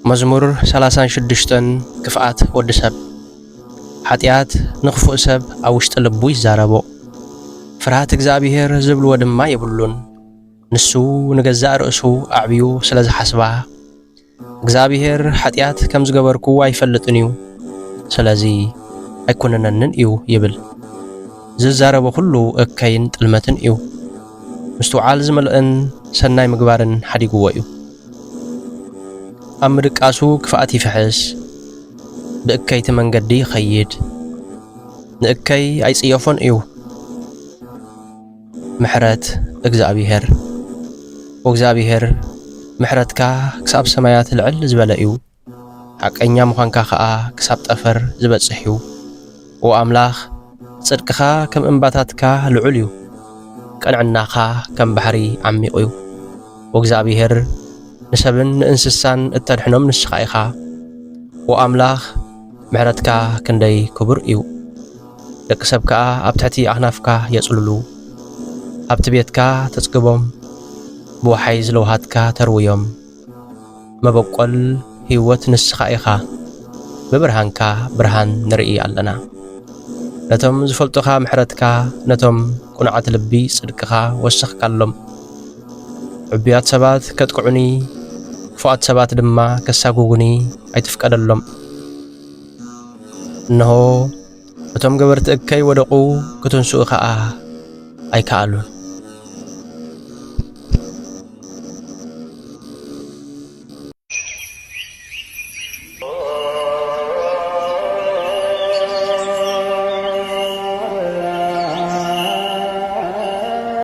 መዝሙር 36 ክፍኣት ወዲ ሰብ ኃጢአት ንኽፉእ ሰብ ኣብ ውሽጢ ልቡ ይዛረቦ ፍርሃት እግዚአብሔር ዝብልዎ ድማ የብሉን ንሱ ንገዛእ ርእሱ ኣዕብዩ ስለ ዝሓስባ እግዚአብሔር ኃጢአት ከም ዝገበርኩ ኣይፈልጥን እዩ ስለዚ ኣይኮነነንን እዩ ይብል ዝዛረቦ ሁሉ እከይን ጥልመትን እዩ ምስትውዓል ዝመልእን ሰናይ ምግባርን ሓዲግዎ እዩ ኣብ ምድቃሱ ክፍኣት ይፍሕስ ብእከይቲ መንገዲ ይኸይድ ንእከይ ኣይጽየፎን እዩ ምሕረት እግዚአብሔር ወእግዚአብሔር ምሕረትካ ክሳብ ሰማያት ልዕል ዝበለ እዩ ሓቀኛ ምዃንካ ኸኣ ክሳብ ጠፈር ዝበጽሕ እዩ ወኣምላኽ ጽድቅኻ ከም እምባታትካ ልዑል እዩ ቀንዕናኻ ከም ባሕሪ ዓሚቕ እዩ ወእግዚአብሔር ንሰብን ንእንስሳን እተድሕኖም ንስኻ ኢኻ ወኣምላኽ ምሕረትካ ክንደይ ክቡር እዩ ደቂ ሰብ ከዓ ኣብ ትሕቲ ኣኽናፍካ የጽልሉ ኣብቲ ቤትካ ተጽግቦም ብወሓይ ዝለውሃትካ ተርውዮም መበቈል ህይወት ንስኻ ኢኻ ብብርሃንካ ብርሃን ንርኢ ኣለና ነቶም ዝፈልጡኻ ምሕረትካ ነቶም ቁንዓት ልቢ ጽድቅኻ ወሰኽካሎም ዕቡያት ሰባት ከጥቅዑኒ ክፉኣት ሰባት ድማ ከሳጉጉኒ ኣይትፍቀደሎም እነሆ እቶም ገበርቲ እከይ ወደቑ ክትንስኡ ኸኣ ኣይከኣሉን